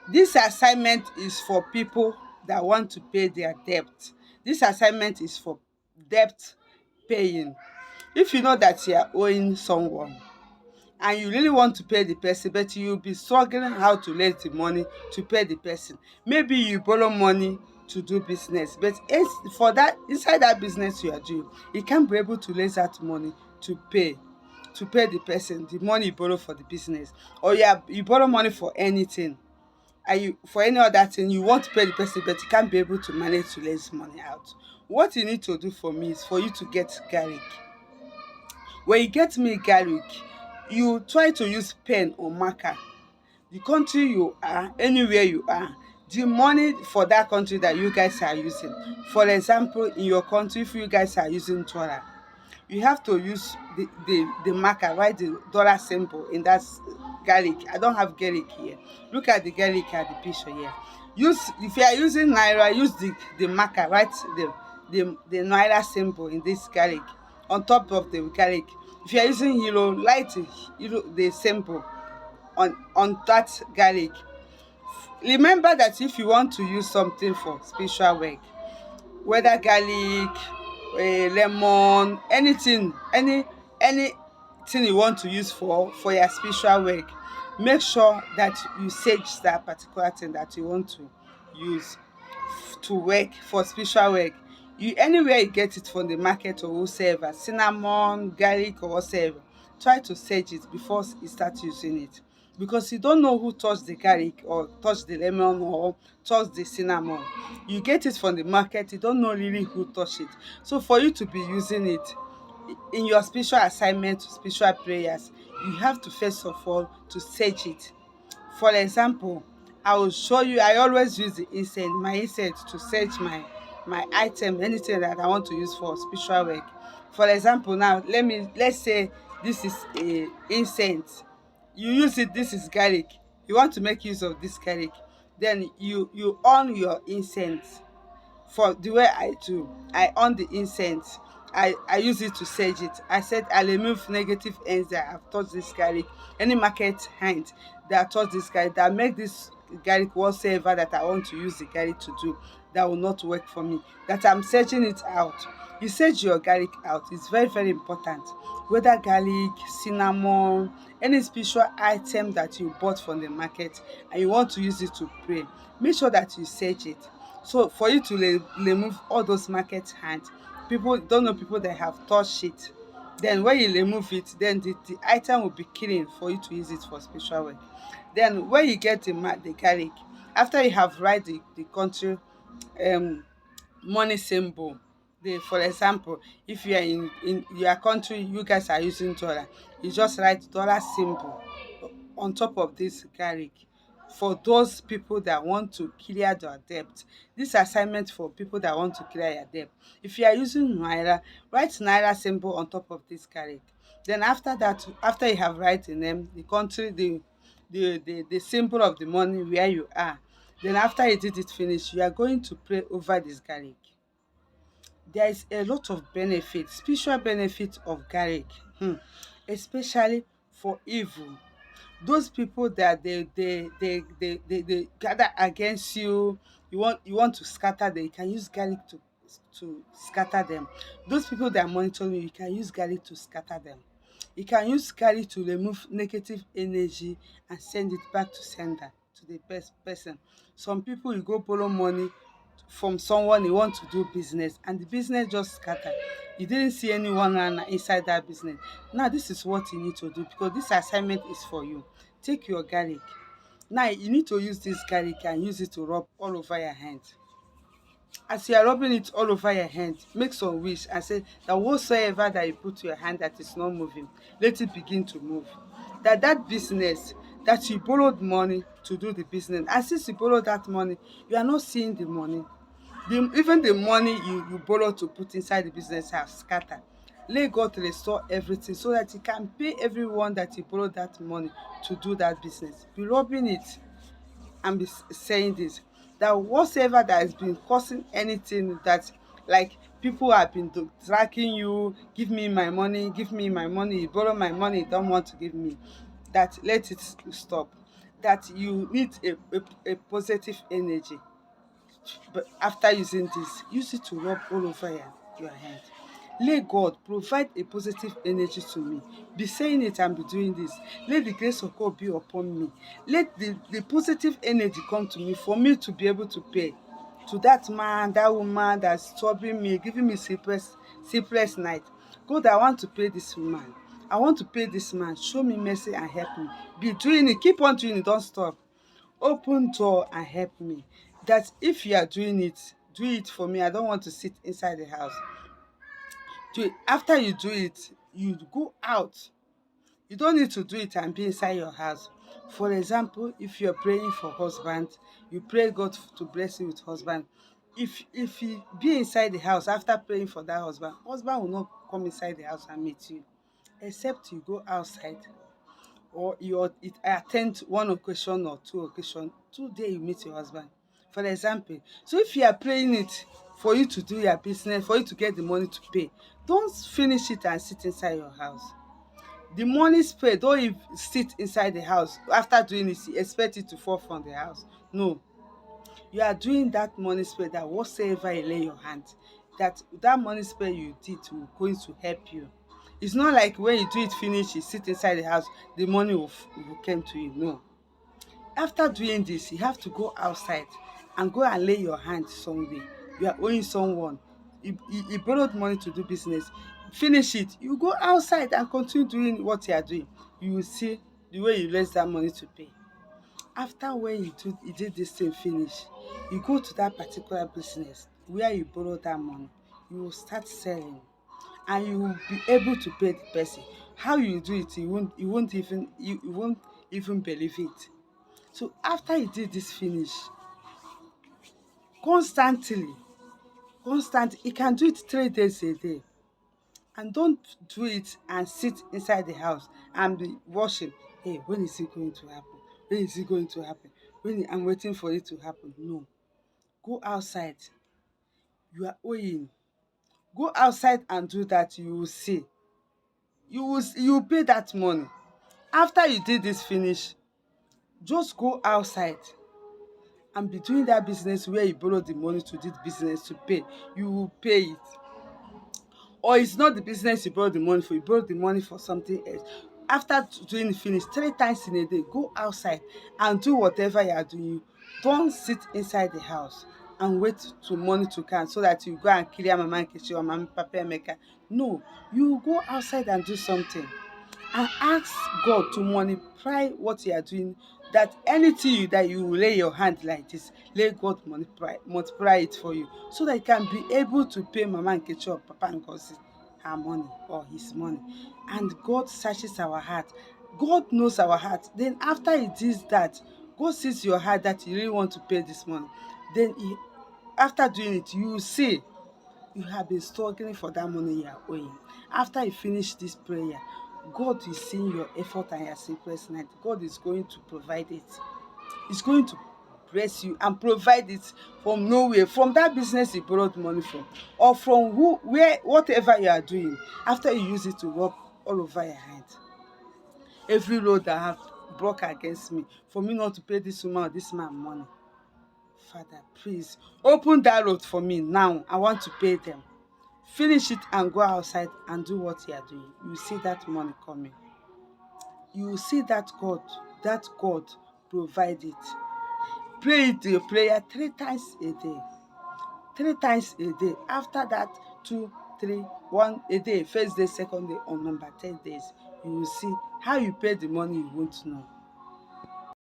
This assignment is for people that want to pay their debt. This assignment is for debt paying. If you know that you are owing someone and you really want to pay the person, but you'll be struggling how to raise the money to pay the person. Maybe you borrow money to do business, but it's for that inside that business you are doing, you can't be able to raise that money to pay the person the money you borrow for the business. Or you borrow money for anything, and you for any other thing you want to pay the person, but you can't be able to manage to raise money out. What you need to do for me is for you to get garlic. When you get me garlic, you try to use pen or marker. The country you are, anywhere you are, the money for that country that you guys are using. For example, in your country, if you guys are using dollar, you have to use the marker, write the dollar symbol in that garlic. I don't have garlic here. Look at the garlic at the picture here. Use, if you are using naira, use the marker, write the naira symbol in this garlic on top of the garlic. If you are using euro, write the symbol on that garlic. Remember that if you want to use something for spiritual work, whether garlic, lemon, anything, anything you want to use for your spiritual work, make sure that you sage that particular thing that you want to use to work for spiritual work. You anywhere you get it from the market or whosoever, cinnamon, garlic or whatsoever, try to sage it before you start using it, because you don't know who touched the garlic or touched the lemon or touched the cinnamon. You get it from the market, you don't know really who touched it. So for you to be using it in your spiritual assignment, spiritual prayers, you have to first of all to sage it. For example, I will show you, I always use the incense, my incense, to search my item, anything that I want to use for spiritual work. For example, now let's say this is a incense. You use it, this is garlic. You want to make use of this garlic. Then you on your incense. For the way I do, I on the incense. I use it to sage it. I said I remove negative ends that have touched this garlic, any market hand that touch this garlic, that make this garlic whatsoever that I want to use the garlic to do, that will not work for me, that I'm searching it out. You search your garlic out. It's very very important. Whether garlic, cinnamon, any spiritual item that you bought from the market and you want to use it to pray, make sure that you search it. So for you to remove all those market hands, people don't know, people that have touched it, then when you remove it, then the item will be clean for you to use it for spiritual work. Then when you get the garlic, after you have write the country um money symbol, the for example, if you are in your country, you guys are using dollar, you just write dollar symbol on top of this garlic. For those people that want to clear their debt, this assignment for people that want to clear your debt. If you are using naira, write naira symbol on top of this garlic. Then after that, after you have write the name, the country, the symbol of the money where you are, then after you did it finish, you are going to pray over this garlic. There is a lot of benefit, spiritual benefit of garlic, especially for evil. Those people that they gather against you, you want to scatter them, you can use garlic to scatter them. Those people that are monitoring you, you can use garlic to scatter them. You can use garlic to remove negative energy and send it back to sender, to the best person. Some people, you go borrow money from someone, you want to do business and the business just scatter. You didn't see anyone inside that business. Now this is what you need to do, because this assignment is for you. Take your garlic. Now you need to use this garlic and use it to rub all over your hand. As you are rubbing it all over your hand, make some wish and say that whatsoever that you put to your hand that is not moving, let it begin to move. That business that you borrowed money to do the business, and since you borrowed that money, you are not seeing the money. Even the money you borrow to put inside the business have scattered. Let God restore everything so that He can pay everyone that you borrow that money to do that business. Be rubbing it and be saying this, that whatsoever that has been causing anything that, like, people have been tracking you, give me my money, give me my money, you borrow my money, you don't want to give me, that let it stop. that you need a positive energy. But after using this, use it to rub all over your hand. Let God provide a positive energy to me. Be saying it and be doing this. Let the grace of God be upon me. Let the positive energy come to me for me to be able to pay to that man, that woman that's troubling me, giving me sleepless night. God, I want to pay this woman. I want to pay this man. Show me mercy and help me. Be doing it. Keep on doing it. Don't stop. Open door and help me. That if you are doing it, do it for me. I don't want to sit inside the house. Do it. After you do it, you go out. You don't need to do it and be inside your house. For example, if you're praying for husband, you pray God to bless you with husband. If you be inside the house after praying for that husband, husband will not come inside the house and meet you, except you go outside, or it attend one occasion or two occasion, 2 day you meet your husband, for example. So if you are praying it for you to do your business, for you to get the money to pay, don't finish it and sit inside your house. The money spread, don't even sit inside the house. After doing it, you expect it to fall from the house. No, you are doing that money spread, that whatsoever you lay your hand, that money spread you did will going to help you. It's not like when you do it finish, you sit inside the house, the money will come to you. No, after doing this, you have to go outside and go and lay your hand somewhere. You are owing someone, you borrowed money to do business, finish it, you go outside and continue doing what you are doing. You will see the way you raise that money to pay. After when you did this thing finish, you go to that particular business where you borrow that money, you will start selling, and you will be able to pay the person. How you do it, you won't even believe it. So after you did this finish, constantly, you can do it 3 days a day. And don't do it and sit inside the house and be watching. Hey, when is it going to happen? When is it going to happen? I'm waiting for it to happen. No, go outside. You are owing. Go outside and do that. You will see. You will pay that money. After you did this finish, just go outside and be doing that business where you borrow the money to do the business to pay. You will pay it. Or it's not the business you borrow the money for, you borrow the money for something else. After doing the finish 3 times in a day, go outside and do whatever you are doing. Don't sit inside the house and wait to money to come so that you go and kill your mama nkechi or mama papa emeka. No, you go outside and do something and ask God to multiply what you are doing. That anything that you will lay your hand like this, let God multiply it for you, so that you can be able to pay mama nkechi or papa ngozi her money or his money. And God searches our heart. God knows our heart. Then after he does that, God sees your heart that you really want to pay this money. Then after doing it, you will see you have been struggling for that money you are owing. After you finish this prayer, God is seeing your effort and your sleepless night. God is going to provide it. He's going to bless you and provide it from nowhere, from that business you borrowed money from, or from whatever you are doing. After you use it to rub all over your hand, every road that have broke against me, for me not to pay this woman or this man money, Father, please open that road for me now. I want to pay them. Finish it and go outside and do what you are doing. You will see that money coming. You will see that God provide it. Pray it your prayer 3 times a day. 3 times a day. After that, 2, 3, 1 a day. First day, second day, on number 10 days. You will see how you pay the money you won't know.